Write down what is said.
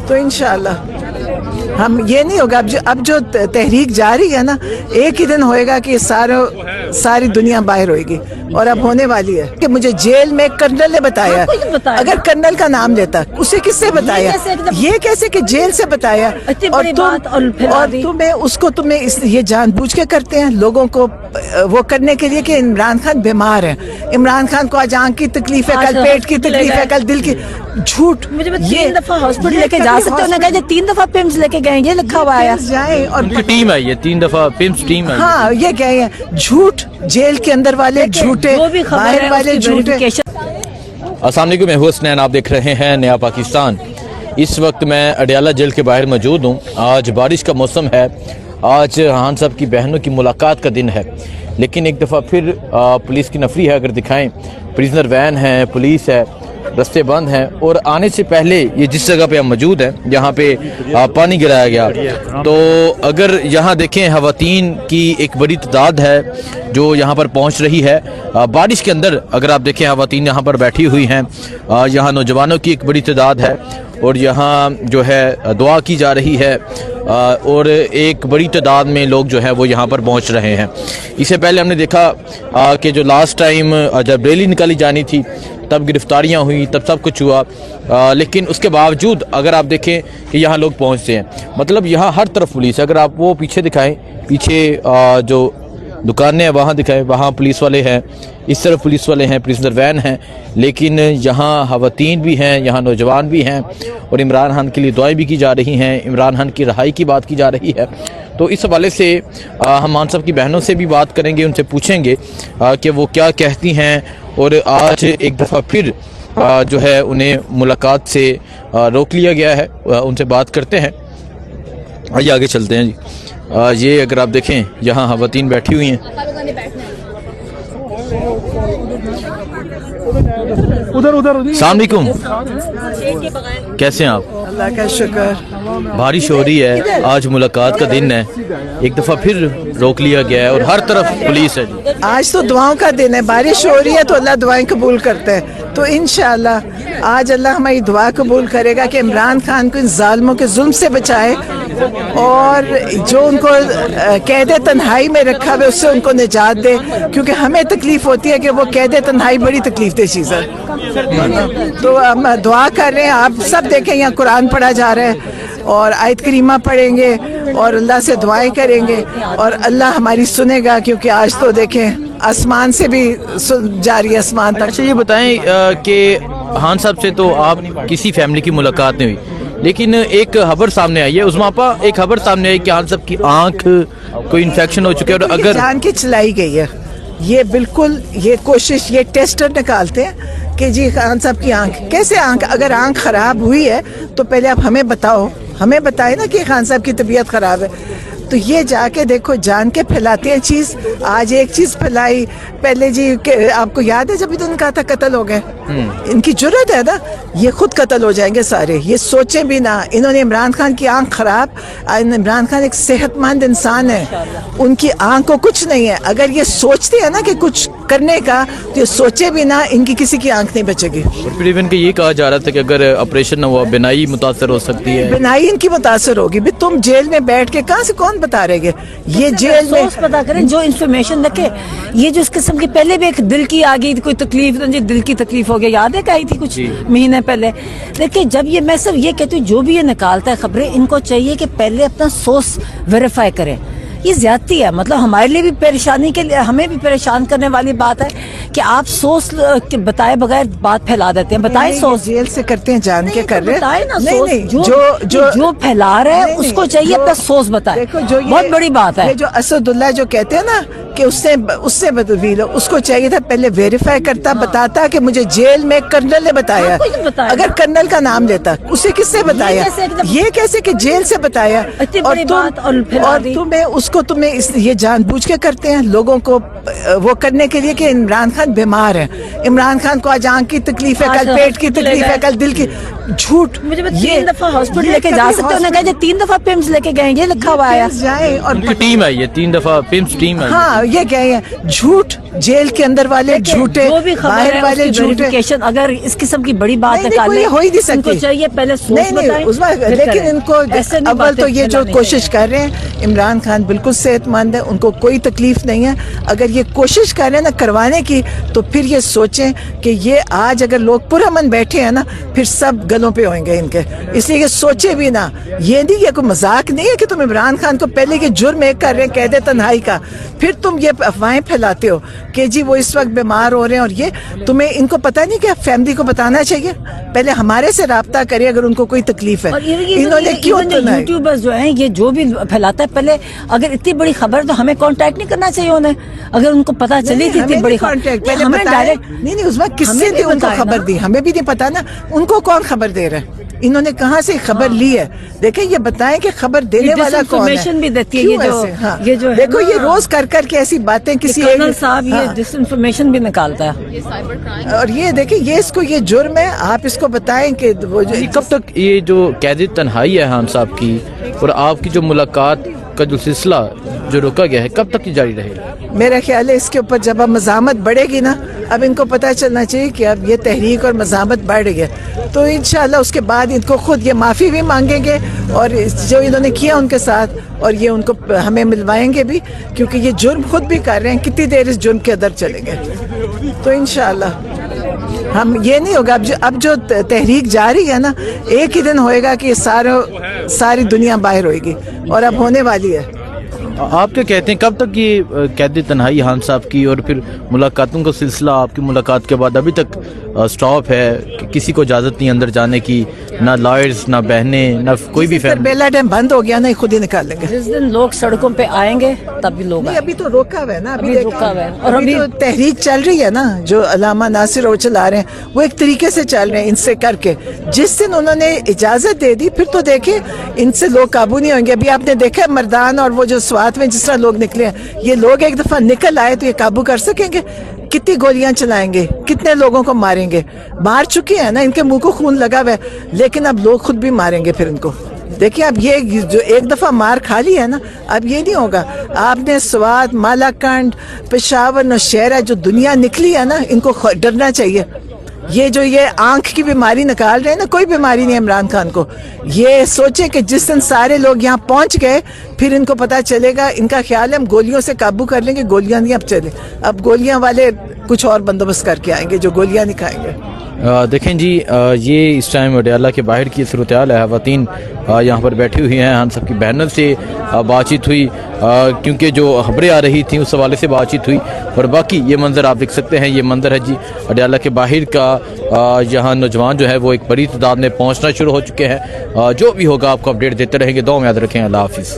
तो इंशाल्लाह हम ये नहीं होगा। अब जो तहरीक जारी है ना, एक ही दिन होएगा कि सारी दुनिया बाहर होएगी, और अब होने वाली है कि मुझे जेल में कर्नल ने बताया। अगर कर्नल का नाम लेता, उसे किससे बताया? ये कैसे कि जेल से बताया? और तुम्हें ये जानबूझ के करते हैं लोगों को वो करने के लिए कि इमरान खान बीमार है। इमरान खान को आज आंख की तकलीफ है, कल पेट की तकलीफ है, कल दिल की। झूठ। मुझे 3 दफा हॉस्पिटल लेके जा सकते हो ना, कहे 3 दफा पिम्स लेके गए, ये लिखा हुआ है। जाए और टीम है ये 3 दफा पिम्स टीम है। हाँ, ये क्या है? झूठ। जेल के अंदर वाले झूठे, बाहर वाले झूठे। अस्सलाम वालेकुम, मैं हूं हसनैन, आप देख रहे हैं नया पाकिस्तान। इस वक्त मैं अडियाला जेल के बाहर मौजूद हूं। आज बारिश का मौसम है, आज खान साहब की बहनों की मुलाकात का दिन है, लेकिन एक दफ़ा फिर पुलिस की नफरी है। अगर दिखाएं, प्रिजनर वैन है, पुलिस है, रस्ते बंद हैं, और आने से पहले ये जिस जगह पे हम मौजूद हैं यहाँ पे पानी गिराया गया। तो अगर यहाँ देखें, खवातीन की एक बड़ी तादाद है जो यहाँ पर पहुँच रही है बारिश के अंदर। अगर आप देखें, खवातीन यहाँ पर बैठी हुई हैं, यहाँ नौजवानों की एक बड़ी तादाद है, और यहाँ जो है दुआ की जा रही है, और एक बड़ी तादाद में लोग जो है वो यहाँ पर पहुँच रहे हैं। इससे पहले हमने देखा कि जो लास्ट टाइम जब रैली निकाली जानी थी तब गिरफ्तारियां हुई, तब सब कुछ हुआ, लेकिन उसके बावजूद अगर आप देखें कि यहाँ लोग पहुँचते हैं, मतलब यहाँ हर तरफ पुलिस है। अगर आप वो पीछे दिखाएं, पीछे जो दुकानें हैं वहाँ दिखाएं, वहाँ पुलिस वाले हैं, इस तरफ पुलिस वाले हैं, प्रिजनर वैन हैं, लेकिन यहाँ खवातीन भी हैं, यहाँ नौजवान भी हैं, और इमरान खान के लिए दुआएं भी की जा रही हैं, इमरान खान की रहाई की बात की जा रही है। तो इस हवाले से हम खान साहब की बहनों से भी बात करेंगे, उनसे पूछेंगे कि वो क्या कहती हैं, और आज एक दफ़ा फिर जो है उन्हें मुलाकात से रोक लिया गया है। उनसे बात करते हैं, आइए आगे चलते हैं जी। ये अगर आप देखें, यहाँ खवातीन बैठी हुई हैं। अस्सलाम वालेकुम, कैसे हैं आप? अल्लाह का शुक्र। बारिश हो रही है, आज मुलाकात का दिन है, एक दफ़ा फिर रोक लिया गया है, और हर तरफ पुलिस है जी। आज तो दुआओं का दिन है, बारिश हो रही है तो अल्लाह दुआएं कबूल करते हैं। तो इंशाअल्लाह आज अल्लाह हमारी दुआ कबूल करेगा कि इमरान खान को इन जालिमों के जुल्म से बचाए, और जो उनको कैद तन्हाई में रखा हुआ उससे उनको निजात दे, क्योंकि हमें तकलीफ होती है कि वो कैद तन्हाई बड़ी तकलीफ दे चीज़ है। तो हम दुआ कर रहे हैं, आप सब देखें यहाँ कुरान पढ़ा जा रहा है, और आयत करीमा पढ़ेंगे और अल्लाह से दुआएं करेंगे, और अल्लाह हमारी सुनेगा, क्योंकि आज तो देखें आसमान से भी जा रही है आसमान तक। अच्छा, ये बताएं कि खान साहब से तो आप किसी फैमिली की मुलाकात नहीं हुई, लेकिन एक खबर सामने आई है, उस्मापा एक खबर सामने आई कि खान साहब की आंख कोई इन्फेक्शन हो चुका है, और अगर जान के चलाई गई है ये, बिल्कुल ये कोशिश, ये टेस्टर निकालते हैं कि जी खान साहब की आंख कैसे, आंख अगर आंख खराब हुई है तो पहले आप हमें बताओ, हमें बताए ना कि खान साहब की तबीयत खराब है। तो ये जाके देखो, जान के फैलाते हैं चीज़। आज एक चीज़ फैलाई, पहले जी आपको याद है जब इधर कहा था कत्ल हो गए, इनकी जुर्रत है ना, ये खुद कत्ल हो जाएंगे सारे, ये सोचे भी ना। इन्होंने इमरान खान की आंख खराब, इमरान खान एक सेहतमंद इंसान है, उनकी आंख को कुछ नहीं है। अगर ये सोचते हैं ना कि कुछ करने का, तो ये सोचे भी ना, इनकी किसी की आंख नहीं बचेगी। और फिर इवन के ये कहा जा रहा था कि अगर ऑपरेशन ना हुआ, बिनाई मुतासर हो सकती है। बिनाई इनकी मुतासर होगी भी, तुम जेल में बैठ के कहाँ से कौन बता रहे? ये जेल में पता करें, जो इन्फॉर्मेशन रखे। ये जो इस किस्म की पहले भी एक दिल की आ गई कोई तकलीफ, दिल की तकलीफ हो गई, याद है, आई थी कुछ महीने पहले। देखिए, जब ये, मैं सब ये कहती हूँ, जो भी ये निकालता है खबरें, इनको चाहिए कि पहले अपना सोर्स वेरीफाई करें। ये ज्यादती है, मतलब हमारे लिए भी परेशानी के लिए, हमें भी परेशान करने वाली बात है कि आप सोर्स बताए बगैर बात फैला देते हैं। बताए सोर्स जेल से करते हैं, जान के कर रहे हैं। बताए ना, नहीं, जो फैला रहे हैं उसको चाहिए अपना सोर्स बताए। देखो, जो बहुत बड़ी बात है, जो असदुल्ला जो कहते हैं ना कि उससे बदवील, उसको चाहिए था पहले वेरीफाई करता, बताता कि मुझे जेल में कर्नल ने बताया। अगर कर्नल का नाम लेता, उसे किससे बताया? ये कैसे कि जेल से बताया, और तुम्हें ये जानबूझ के करते हैं लोगों को वो करने के लिए कि इमरान खान बीमार है। इमरान खान को आज आंख की तकलीफ है, कल पेट की तकलीफ है, कल दिल की। झूठ। मुझे 3 दफा हॉस्पिटल लेके जा सकते हो ना, कहे 3 दफा पिम्स लेके गए, ये लिखा हुआ है। जाए और टीम है ये 3 दफा पिम्स टीम है। हाँ, ये क्या है झूठ, जेल के अंदर वाले झूठे, जो भी खबर बाहर है वाले उसकी झूठे। verification, अगर इस किस्म की बड़ी बात नहीं, निकालनी कोई हो ही नहीं सकती। इनको चाहिए पहले सोच नहीं बताएं, उसमें, फिर लेकिन करें। इनको ऐसे नहीं अव्वल बातें तो ये जो फैलानी कोशिश कर रहे हैं, इमरान खान बिल्कुल सेहतमंद है, उनको कोई तकलीफ नहीं है। अगर ये कोशिश कर रहे हैं ना करवाने की, तो फिर ये सोचें कि ये आज अगर लोग पुरअमन बैठे हैं ना, फिर सब गलों पे होंगे इनके, इसलिए ये सोचे भी ना। ये नहीं, ये कोई मजाक नहीं है कि तुम इमरान खान को पहले के जुर्म एक कर रहे हैं, कैद तन्हाई का, फिर तुम ये अफवाहें फैलाते हो कि जी वो इस वक्त बीमार हो रहे हैं, और ये तुम्हें, इनको पता नहीं कि फैमिली को बताना चाहिए, पहले हमारे से राब्ता करें अगर उनको कोई तकलीफ है। और इन्होंने क्यों तन्हाई? यूट्यूबर्स जो हैं ये जो भी फैलाता है, पहले अगर इतनी बड़ी खबर तो हमें कांटेक्ट नहीं करना चाहिए उन्हें, अगर उनको पता चली थी इतनी बड़ी खबर, पहले हमें डायरेक्ट नहीं उसमें किससे दी उनको खबर दी, हमें भी नहीं पता ना, उनको कौन खबर दे रहा है, इन्होंने कहाँ से खबर ली है? देखें, ये बताएं कि खबर देने वाला कौन है। डिसइंफॉर्मेशन भी देती है क्यों ये जो ऐसे? हाँ। ये जो है देखो, ना, ये रोज कर के ऐसी बातें किसी कर्नल साहब ये हाँ। डिसइंफॉर्मेशन भी निकालता है। और ये देखिए, ये इसको ये जुर्म है, आप इसको बताएं कि वो कब तक ये जो कैद तन्हाई है खान साहब की और आपकी जो मुलाकात का जो सिलसिला जो रुका गया है, कब तक ये जारी रहेगा? मेरा ख्याल है इसके ऊपर जब अब मज़ामत बढ़ेगी ना, अब इनको पता चलना चाहिए कि अब ये तहरीक और मज़ामत बढ़ गया, तो इंशाल्लाह उसके बाद इनको खुद ये माफ़ी भी मांगेंगे, और जो इन्होंने किया उनके साथ, और ये उनको हमें मिलवाएंगे भी, क्योंकि ये जुर्म खुद भी कर रहे हैं, कितनी देर इस जुर्म के अंदर चलेंगे। तो इंशाल्लाह हम, ये नहीं होगा, अब जो तहरीक जारी है ना, एक ही दिन होएगा कि सारी दुनिया बाहर होएगी, और अब होने वाली है। आप क्या कहते हैं, कब तक ये कैद तन्हाई खान साहब की और फिर मुलाकातों का सिलसिला आपकी मुलाकात के बाद अभी तक स्टॉप है, कि किसी को इजाज़त नहीं अंदर जाने की, ना लॉयर्स, ना बहनें, ना कोई भी फैमिली? बेला डैम बंद हो गया ना, खुद ही निकाल लेंगे। जिस दिन लोग सड़कों पे आएंगे तब भी लोग नहीं, आएंगे। अभी तो रोका हुआ है ना, अभी देखो, रोका हुआ है। और अभी अभी तो तहरीक चल रही है ना, जो अल्लामा नासिर वो चला रहे हैं, वो एक तरीके से चल रहे हैं इनसे करके। जिस दिन उन्होंने इजाजत दे दी, फिर तो देखे इनसे लोग काबू नहीं होंगे। अभी आपने देखा है मर्दान और वो जो स्वात में जिस तरह लोग निकले हैं, ये लोग एक दफा निकल आए तो ये काबू कर सकेंगे? कितनी गोलियां चलाएंगे, कितने लोगों को मारेंगे? मार चुके हैं ना, इनके मुंह को खून लगा हुआ है, लेकिन अब लोग खुद भी मारेंगे फिर इनको। देखिए, अब ये जो एक दफा मार खा ली है ना, अब ये नहीं होगा। आपने स्वात, मालाकंड, पेशावर, नौशहरा, जो दुनिया निकली है ना, इनको डरना चाहिए। ये जो ये आंख की बीमारी निकाल रहे हैं ना, कोई बीमारी नहीं है इमरान खान को। ये सोचे कि जिस दिन सारे लोग यहाँ पहुंच गए, फिर इनको पता चलेगा, इनका ख्याल है हम गोलियों से काबू कर लेंगे। गोलियां नहीं अब चले, अब गोलियां वाले कुछ और बंदोबस्त करके आएंगे जो गोलियां नहीं खाएंगे। देखें जी, ये इस टाइम अडयाला के बाहर की सूरत हाल है। ख़वातीन यहाँ पर बैठी हुई हैं, हम सबकी बहनों से बातचीत हुई, क्योंकि जो खबरें आ रही थी उस हवाले से बातचीत हुई। और बाकी ये मंज़र आप देख सकते हैं, ये मंज़र है जी अडयाला के बाहर का। यहाँ नौजवान जो है वो एक बड़ी तादाद में पहुँचना शुरू हो चुके हैं। जो भी होगा आपको अपडेट देते रहेंगे। दुआ में याद रखें। अल्लाह हाफिज़।